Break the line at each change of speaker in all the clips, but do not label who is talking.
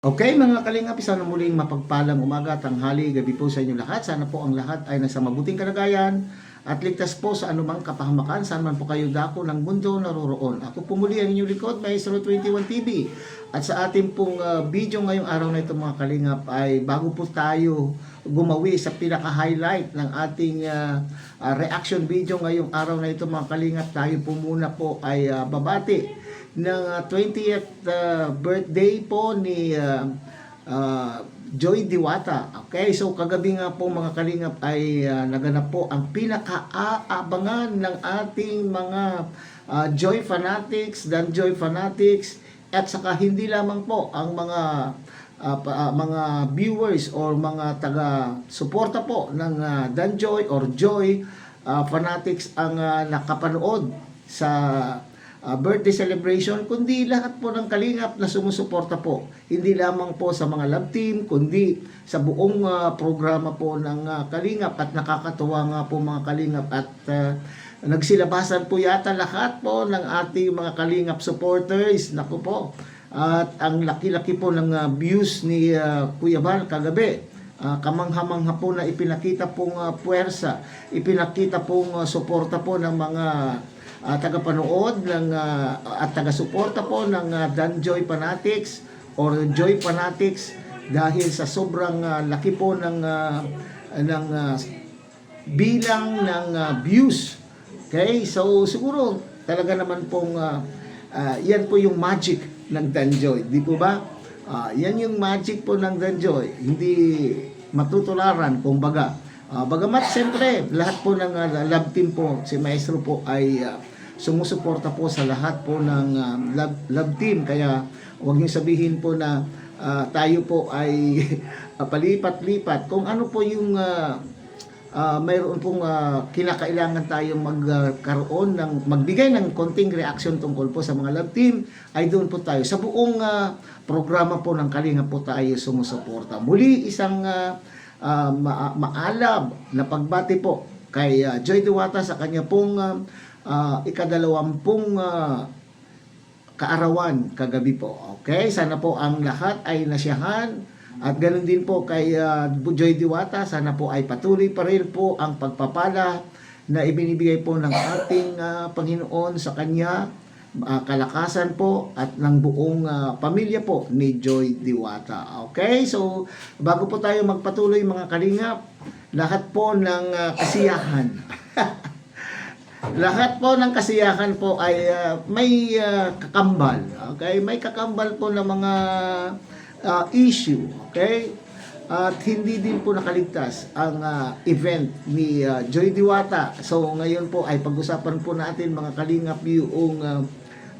Okay mga kalingap, sana muling mapagpalang umaga, tanghali, gabi po sa inyo lahat. Sana po ang lahat ay nasa mabuting kalagayan at ligtas po sa anumang kapahamakan saan man po kayo dako ng mundo naroroon. Ako po muli ang inyong likod, Maestro 21 TV. At sa ating pong video ngayong araw na ito mga kalingap ay bago po tayo gumawi sa pinaka-highlight ng ating reaction video ngayong araw na ito mga kalingap, tayo po muna po ay babati ng 20th birthday po ni Joy Diwata. Okay, so kagabi nga po mga kalingap ay naganap po ang pinaka-aabangan ng ating mga Joy Fanatics, Dan Joy Fanatics, at saka hindi lamang po ang mga viewers or mga taga-suporta po ng Dan Joy or Joy Fanatics ang nakapanood sa birthday celebration, kundi lahat po ng kalingap na sumusuporta po. Hindi lamang po sa mga love team, kundi sa buong programa po ng kalingap. At nakakatuwa nga po mga kalingap at nagsilabasan po yata lahat po ng ating mga kalingap supporters. Naku po. At ang laki-laki po ng views ni Kuya Val kagabi. Kamangha-mangha po na ipinakita pong puwersa, ipinakita pong suporta po ng mga tagapanood ng at taga-suporta po ng Dan Joy Fanatics or Joy Fanatics dahil sa sobrang laki po ng bilang ng views. Okay? So siguro talaga naman pong yan po yung magic ng Dan Joy, di po ba? Yan yung magic po ng Dan Joy. Hindi matutularan kumbaga. Bagamat siyempre lahat po ng love team po, si Maestro po ay sumusuporta po sa lahat po ng love team. Kaya huwag niyo sabihin po na tayo po ay palipat-lipat. Kung ano po yung mayroon pong kinakailangan tayong magkaroon ng magbigay ng konting reaction tungkol po sa mga love team, ay doon po tayo sa buong programa po ng Kalinga po tayo sumusuporta. Muli isang maalab na pagbati po kay Joy Diwata sa kanya pong ikadalawampung kaarawan kagabi po. Okay, sana po ang lahat ay nasiyahan at ganoon din po kay Joy Diwata, sana po ay patuloy pa rin po ang pagpapala na ibinibigay po ng ating Panginoon sa kanya, kalakasan po at ng buong pamilya po ni Joy Diwata. Okay, so bago po tayo magpatuloy mga kalingap, lahat po ng kasiyahan lahat po ng kasiyahan po ay may kakambal. Okay? May kakambal po ng mga issue. Okay? At hindi din po nakaligtas ang event ni Joy Diwata. So ngayon po ay pag-usapan po natin mga kalingap yung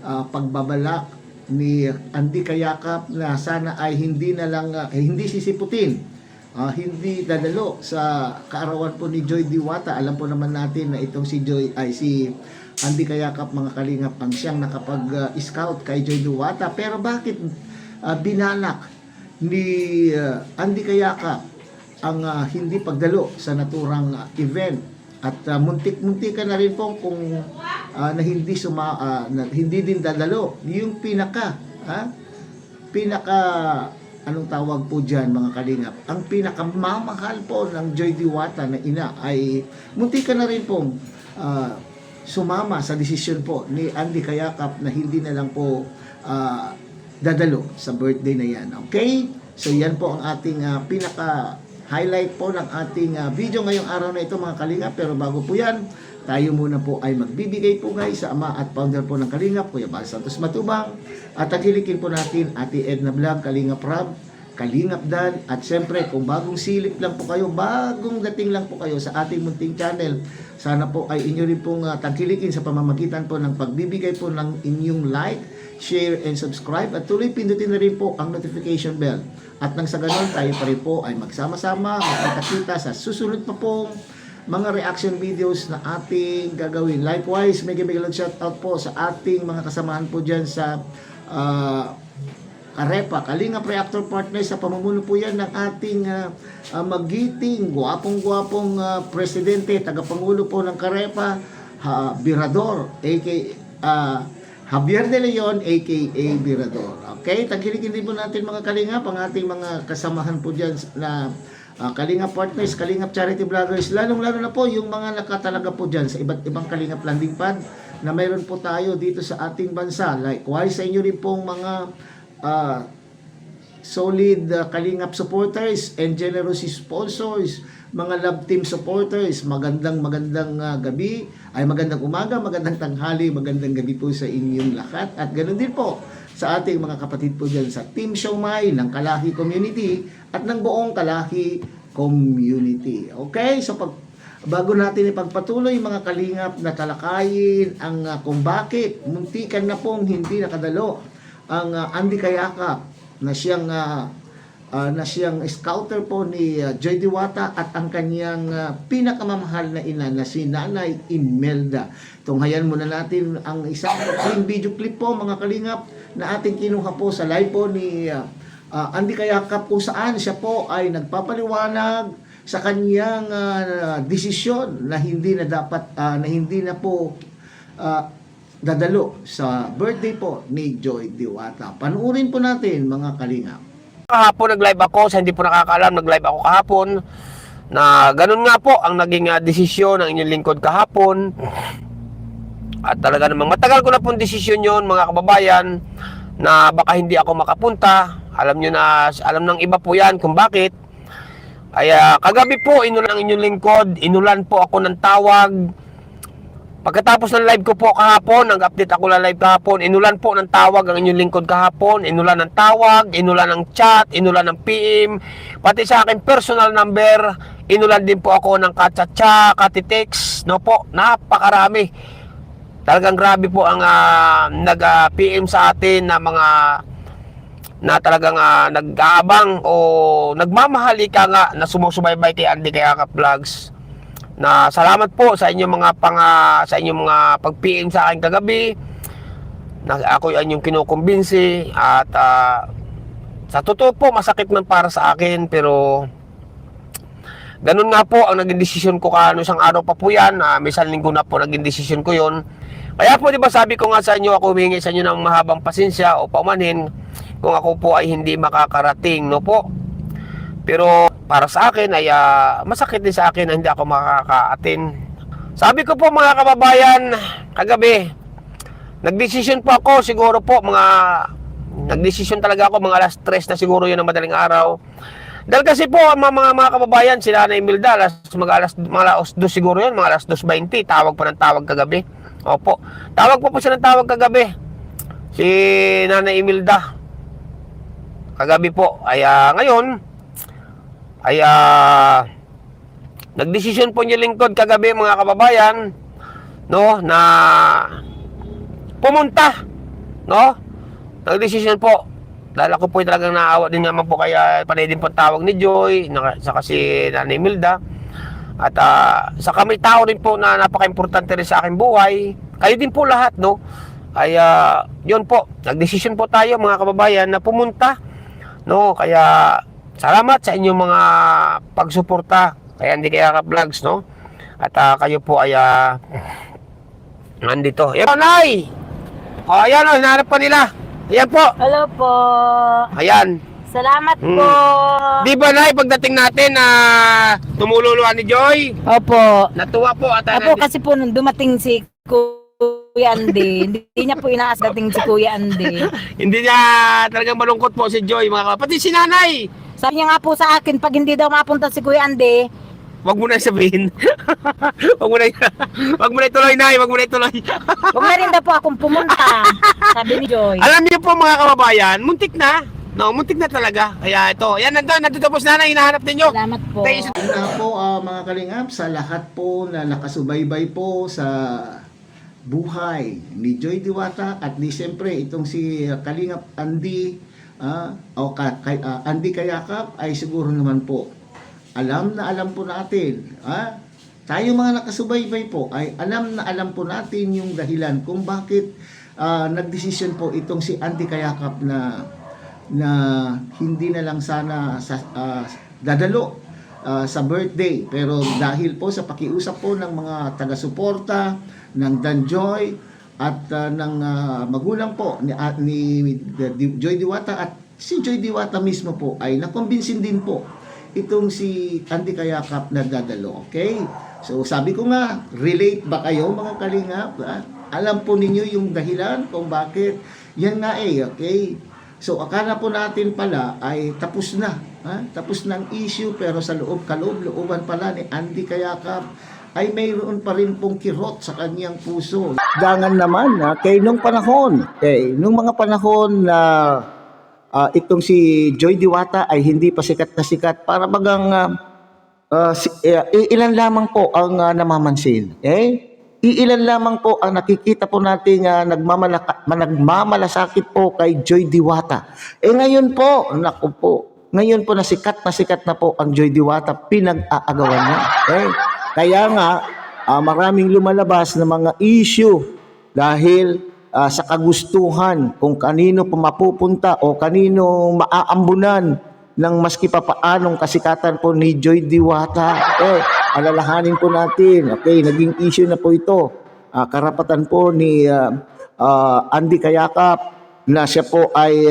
pagbabalak ni Andy Kayakap na sana ay hindi na lang hindi sisiputin, hindi dadalo sa kaarawan po ni Joy Diwata. Alam po naman natin na itong si Joy ay si Andy Kayakap mga kalingap ang siyang nakapag-scout kay Joy Diwata. Pero bakit binalak ni Andy Kayakap ang hindi pagdalo sa naturang event? At muntik-muntikan na rin po kung na hindi din dadalo yung pinaka anong tawag po dyan mga kalingap, ang pinakamamahal po ng Joy Diwata na ina ay muntikan na rin pong sumama sa desisyon po ni Andy Kayakap na hindi na lang po dadalo sa birthday na yan. Okay? So yan po ang ating pinaka-highlight po ng ating video ngayong araw na ito mga kalingap. Pero bago po yan, tayo muna po ay magbibigay po guys sa ama at founder po ng Kalingap, Kuya Val Santos Matubang. At tagilikin po natin Ate Edna Vlog, Kalingap Rab, Kalingap Dan. At syempre kung bagong silip lang po kayo, bagong dating lang po kayo sa ating munting channel, sana po ay inyo rin pong tagilikin sa pamamagitan po ng pagbibigay po ng inyong like, share, and subscribe. At tuloy pindutin na rin po ang notification bell. At nang sa ganon tayo pa rin po ay magsama-sama, magkita sa susunod pa pong mga reaction videos na ating gagawin. Likewise, mega shoutout po sa ating mga kasamahan po dyan sa Karepa, Kalingap Reactor Partners, sa pamumuno po yan ng ating magiting, gwapong-gwapong presidente, tagapangulo po ng Karepa, Birador, aka Javier De Leon aka Virador. Okay, tagilikin din po natin mga kalingap ang ating mga kasamahan po dyan na Kalingap partners, Kalingap charity vloggers, lalong-lalo na po yung mga nakatalaga po dyan sa iba't ibang Kalingap landing pad na mayroon po tayo dito sa ating bansa. Likewise sa inyo rin pong mga solid Kalingap supporters and generous sponsors, mga love team supporters, magandang gabi, ay magandang umaga, magandang tanghali, magandang gabi po sa inyong lahat. At ganoon din po sa ating mga kapatid po dyan sa Team Siomai ng Kalahi Community at ng buong Kalahi Community. Okay, so bago natin ipagpatuloy mga kalingap na talakayin ang kung bakit muntikan na pong hindi nakadalo ang Andy Kayakap na siyang scouter po ni Joy Diwata at ang kanyang pinakamamahal na ina na si Nanay Imelda. Tunghayan muna natin ang isang video clip po mga kalingap na ating kinuha po sa live po ni Andy Kayakap kung saan siya po ay nagpapaliwanag sa kanyang desisyon na hindi na dapat na hindi na po dadalo sa birthday po ni Joy Diwata. Panuurin po natin mga kalingap.
Kahapon nag-live ako, sa hindi po nakakaalam, nag-live ako kahapon na ganun nga po ang naging desisyon ng inyong lingkod kahapon. At talaga namang matagal ko na pong desisyon yon mga kababayan na baka hindi ako makapunta. Alam nyo na, alam ng iba po yan kung bakit. Ay kagabi po, inulan ang inyong lingkod, inulan po ako ng tawag. Pagkatapos ng live ko po kahapon, nag-update ako na live kahapon, inulan po ng tawag ang inyong lingkod kahapon, inulan ng tawag, inulan ng chat, inulan ng PM, pati sa akin personal number, inulan din po ako ng katsa-tsa, katitext, no po, napakarami. Talagang grabe po ang nag-PM sa atin na mga na talagang nag-aabang o nagmamahali ka nga na sumusubaybay kay Andy Kayakap Vlogs. Na salamat po sa inyong mga sa inyong mga pag-PM sa akin kagabi. Na ako ay inyong kinukumbinsi at sa totoo po masakit man para sa akin pero ganun nga po ang naging desisyon ko isang araw pa po yan, may isang linggo na po naging desisyon ko yon. Kaya po 'di ba sabi ko nga sa inyo, ako humingi sa inyo ng mahabang pasensya o paumanhin kung ako po ay hindi makakarating, no po. Pero para sa akin ay masakit din sa akin na hindi ako makaka-attend. Sabi ko po mga kababayan, kagabi, nagdesisyon po ako siguro po nagdesisyon talaga ako mga alas 3 na siguro yun ng madaling araw. Dahil kasi po mga kababayan, sila na Imelda, mga alas 2 siguro yun, mga alas 2:20, tawag pa ng tawag kagabi. Opo, tawag po siya ng tawag kagabi. Si Nanay Imelda. Kagabi po, ay ngayon, ay nagdesisyon po niyo lingkod kagabi mga kababayan, no, na pumunta, no, nagdesisyon po dahil ako po talagang naawa din naman po kaya panay din po tawag ni Joy saka si Nanay Imelda at sa kami tao rin po na napaka-importante rin sa aking buhay, kayo din po lahat, no, ay yun po, nagdesisyon po tayo mga kababayan na pumunta, no, kaya salamat sa inyong mga pagsuporta kay Andy Kayakap Vlogs, no? At kayo po ay nandito. Ayan, Nay! O, ayan o, hinahanap pa nila. Ayan po.
Hello po.
Ayan.
Salamat po.
Di ba, Nay, pagdating natin na tumululuan ni Joy?
Opo.
Natuwa po. At
Opo, kasi po nung dumating si Kuya Andy, hindi niya po inaas dating si Kuya Andy.
Hindi niya talagang malungkot po si Joy, mga kapatid. Pati si Nanay.
Sabi niya nga po sa akin, pag hindi daw mapunta si Kuya Andy,
wag mo na sabihin. wag mo na ituloy, Nay. Wag mo na ituloy.
huwag na rin daw po akong pumunta. Sabi ni Joy.
Alam niyo po mga kababayan, muntik na. No, muntik na talaga. Kaya ito, yan nandito po si Nanay, hinahanap ninyo.
Salamat po.
Na po mga kalingap sa lahat po na nakasubaybay po sa buhay ni Joy Diwata at di siyempre itong si Kalingap Andy Andy Kayakap ay siguro naman po alam po natin tayo mga nakasubaybay po ay alam po natin yung dahilan kung bakit nagdesisyon po itong si Andy Kayakap na hindi na lang sana dadalo sa birthday pero dahil po sa pakiusap po ng mga taga-suporta ng Danjoy at ng magulang po ni Joy Diwata at si Joy Diwata mismo po ay nakumbinsin din po itong si Andy Kayakap na dadalo. Okay? So sabi ko nga, relate ba kayo mga kalingap? Alam po ninyo yung dahilan kung bakit. Yan nga okay? So akala po natin pala ay tapos na. Tapos na ang issue, pero sa kaloob-looban pala ni Andy Kayakap ay mayroon pa rin pong kirot sa kanyang puso. Dangan naman nung panahon, nung mga panahon na itong si Joy Diwata ay hindi pa sikat na sikat, para bagang ilan lamang po ang namamansin. Iilan lamang po ang nakikita po nating nagmamalasakit po kay Joy Diwata. Ngayon po, naku po, ngayon po na sikat na po ang Joy Diwata, pinag-aagawan niya. Kaya nga, maraming lumalabas na mga issue dahil sa kagustuhan kung kanino mapupunta o kanino maaambunan ng maski papaanong kasikatan po ni Joy Diwata. Alalahanin po natin, naging issue na po ito. Karapatan po ni Andy Kayakap na siya po ay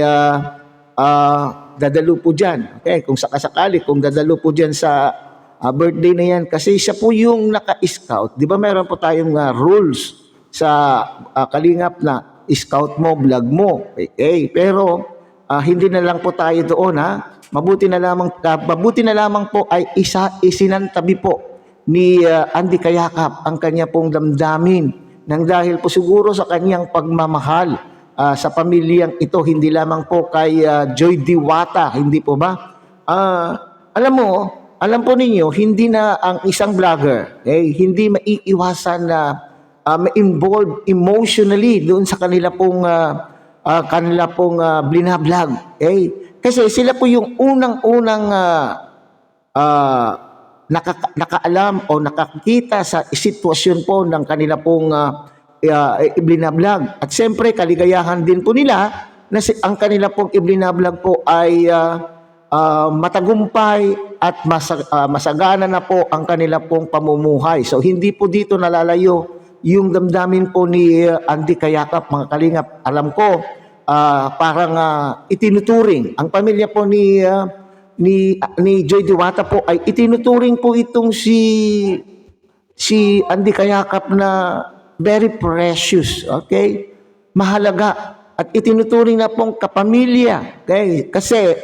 dadalo po dyan. Kung sakasakali, kung dadalo po dyan sa birthday na yan, kasi siya po yung naka-scout. Di ba meron po tayong rules sa kalingap na scout mo, vlog mo. Pero hindi na lang po tayo doon Mabuti na lamang po ay isinantabi po ni Andy Kayakap ang kanya pong damdamin nang dahil po siguro sa kanyang pagmamahal sa pamilyang ito, hindi lamang po kay Joy Diwata, hindi po ba? Alam po ninyo, hindi na ang isang vlogger, hindi maiiwasan na ma-involve emotionally doon sa kanila pong blinablog. Kasi sila po yung unang-unang nakaalam o nakakita sa sitwasyon po ng kanila pong blinablog. At siyempre, kaligayahan din po nila na ang kanila pong blinablog po ay matagumpay at masagana na po ang kanila pong pamumuhay. So hindi po dito nalalayo yung damdamin po ni Andy Kayakap, mga kalingap. Alam ko parang itinuturing ang pamilya po ni Joy Diwata po ay itinuturing po itong si Andy Kayakap na very precious, mahalaga, at itinuturing na pong kapamilya. Kasi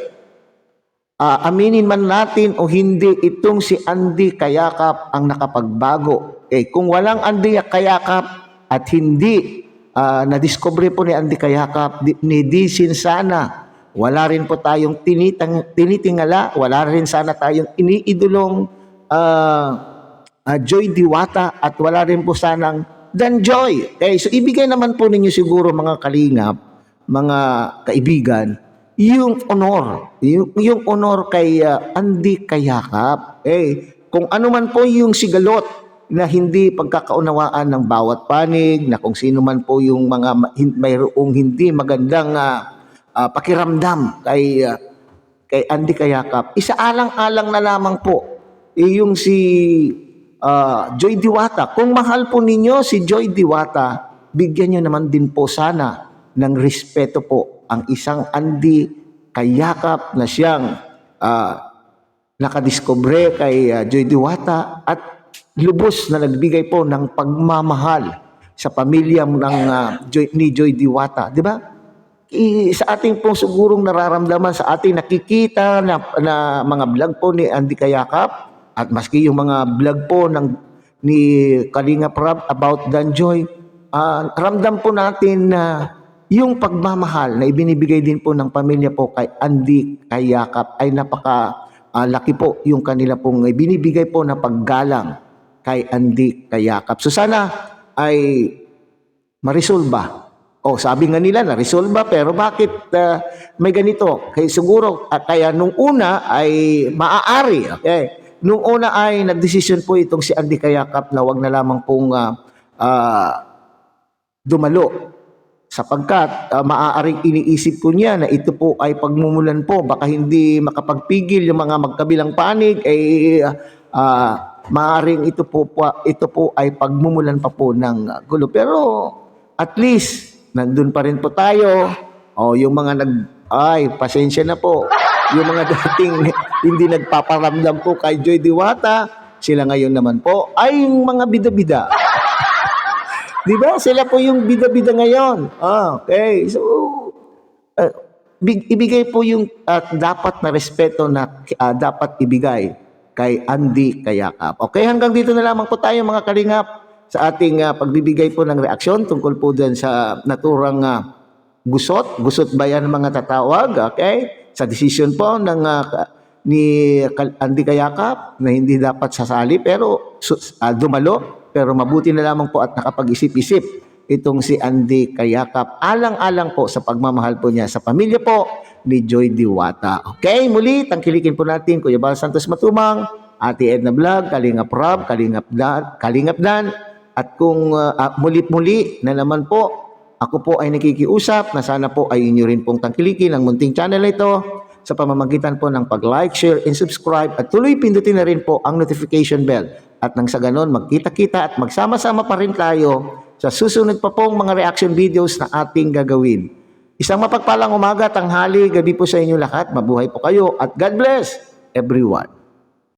aminin man natin o hindi, itong si Andy Kayakap ang nakapagbago. Kung walang Andy Kayakap at hindi na-discover po ni Andy Kayakap, ni Disin sana, wala rin po tayong tinitingala, wala rin sana tayong iniidolong Joy Diwata, at wala rin po sanang Dan Joy. So ibigay naman po ninyo siguro mga kalingap, mga kaibigan, yung honor, yung honor kay Andy Kayakap. Kung ano man po yung sigalot na hindi pagkakaunawaan ng bawat panig, na kung sino man po yung mga mayroong hindi magandang pakiramdam kay Andy Kayakap, isaalang-alang na lamang po yung si Joy Diwata. Kung mahal po ninyo si Joy Diwata, bigyan nyo naman din po sana ng respeto po ang isang Andy Kayakap na siyang nakadiscover kay Joy Diwata at lubos na nagbigay po ng pagmamahal sa pamilya ni Joy Diwata, di ba? Sa ating pong sigurong nararamdaman, sa ating nakikita na mga vlog po ni Andy Kayakap, at maski yung mga vlog po ni Kalinga Prab about Dan Joy, ramdam po natin na yung pagmamahal na ibinibigay din po ng pamilya po kay Andy Kayakap ay laki po yung kanila pong ibinibigay po na paggalang kay Andy Kayakap. So sana ay marisolba. Sabi nga nila na resolba, pero bakit may ganito? Kaya siguro kaya nung una ay maaari. Nung una ay nagdesisyon po itong si Andy Kayakap na wag na lamang pong dumalo, sapagkat maaaring iniisip ko niya na ito po ay pagmumulan po, baka hindi makapagpigil yung mga magkabilang panig, maaaring ito po ay pagmumulan pa po ng gulo. Pero at least, nandun pa rin po tayo. O, yung mga pasensya na po. Yung mga dating hindi nagpaparamdam po kay Joy Diwata, sila ngayon naman po ay yung mga bida-bida. Di ba? Sila po yung bida-bida ngayon. Okay. So, ibigay po yung dapat na respeto na dapat ibigay kay Andy Kayakap. Okay, hanggang dito na lamang po tayo mga kalingap sa ating pagbibigay po ng reaksyon tungkol po dyan sa naturang gusot ba yan mga tatawag, okay? Sa decision po ng ni Andy Kayakap na hindi dapat sasali pero dumalo, pero mabuti na lamang po at nakapag-isip-isip itong si Andy Kayakap alang-alang po sa pagmamahal po niya sa pamilya po ni Joy Diwata. Okay, muli tangkilikin po natin Kuya Bal Santos Matumang, Ate Edna Vlog, Kalingap Rob, Kalingap Dan, at kung muli-muli na naman po, ako po ay nakikiusap na sana po ay inyo rin pong tangkilikin ang munting channel na ito sa pamamagitan po ng pag-like, share, and subscribe at tuloy pindutin na rin po ang notification bell at nang sa ganon magkita-kita at magsama-sama pa rin tayo sa susunod pa pong mga reaction videos na ating gagawin. Isang mapagpalang umaga, tanghali, gabi po sa inyo lahat. Mabuhay po kayo at God bless everyone.